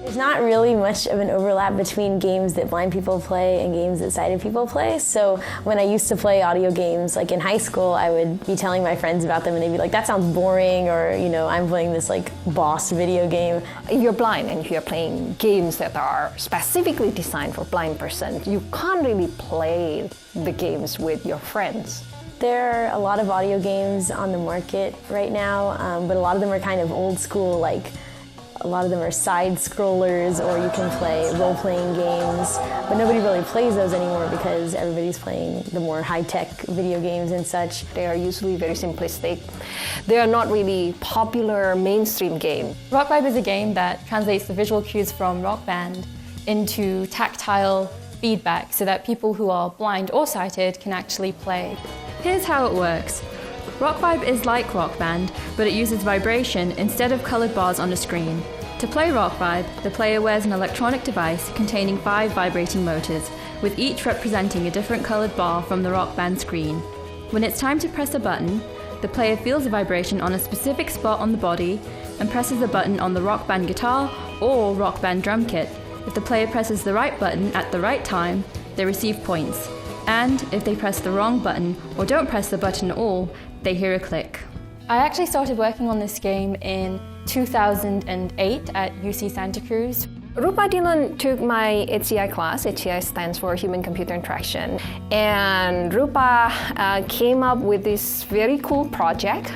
There's not really much of an overlap between games that blind people play and games that sighted people play. So when I used to play audio games, like in high school, I would be telling my friends about them and they'd be like, that sounds boring, or, you know, I'm playing this like boss video game. If you're blind and if you're playing games that are specifically designed for blind person, you can't really play the games with your friends. There are a lot of audio games on the market right now, but a lot of them are kind of old school, like a lot of them are side scrollers, or you can play role-playing games, but nobody really plays those anymore because everybody's playing the more high-tech video games and such. They are usually very simplistic. They are not really popular mainstream game. Rock Vibe is a game that translates the visual cues from Rock Band into tactile feedback so that people who are blind or sighted can actually play. Here's how it works. Rock Vibe is like Rock Band, but it uses vibration instead of coloured bars on a screen. To play Rock Vibe, the player wears an electronic device containing 5 vibrating motors, with each representing a different coloured bar from the Rock Band screen. When it's time to press a button, the player feels a vibration on a specific spot on the body and presses the button on the Rock Band guitar or Rock Band drum kit. If the player presses the right button at the right time, they receive points. And if they press the wrong button or don't press the button at all, they hear a click. I actually started working on this game in 2008 at UC Santa Cruz. Rupa Dillon took my HCI class. HCI stands for Human-Computer Interaction. And Rupa came up with this very cool project,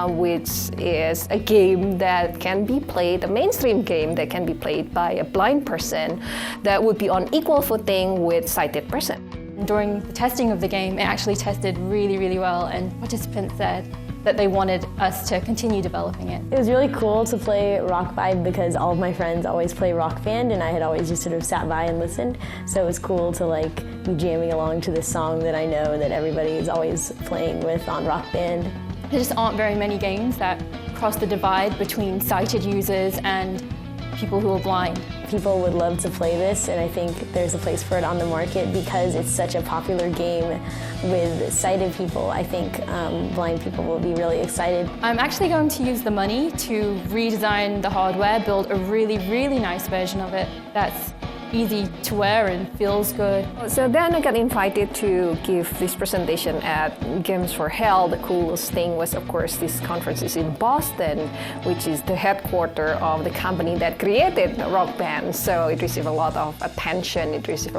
which is a game that can be played, a mainstream game that can be played by a blind person that would be on equal footing with sighted person. During the testing of the game, it actually tested really, really well, and participants said that they wanted us to continue developing it. It was really cool to play Rock Vibe because all of my friends always play Rock Band, and I had always just sort of sat by and listened. So it was cool to like be jamming along to this song that I know that everybody is always playing with on Rock Band. There just aren't very many games that cross the divide between sighted users and people who are blind. People would love to play this, and I think there's a place for it on the market because it's such a popular game with sighted people. I think blind people will be really excited. I'm actually going to use the money to redesign the hardware, build a really, really nice version of it that's easy to wear and feels good. So then I got invited to give this presentation at Games for Hell. The coolest thing was, of course, this conference is in Boston, which is the headquarters of the company that created Rock Band. So it received a lot of attention. It received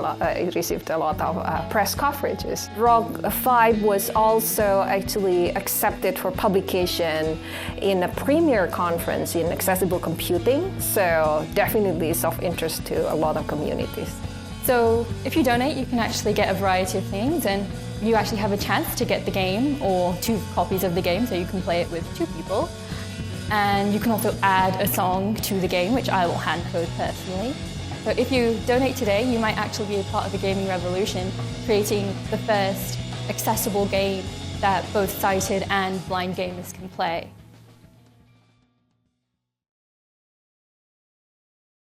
a lot of press coverages. Rock Vibe was also actually accepted for publication in a premier conference in accessible computing. So definitely it's of interest to a lot of communities. So if you donate, you can actually get a variety of things, and you actually have a chance to get the game or 2 copies of the game, so you can play it with 2 people. And you can also add a song to the game, which I will hand code personally. So if you donate today, you might actually be a part of the gaming revolution, creating the first accessible game that both sighted and blind gamers can play.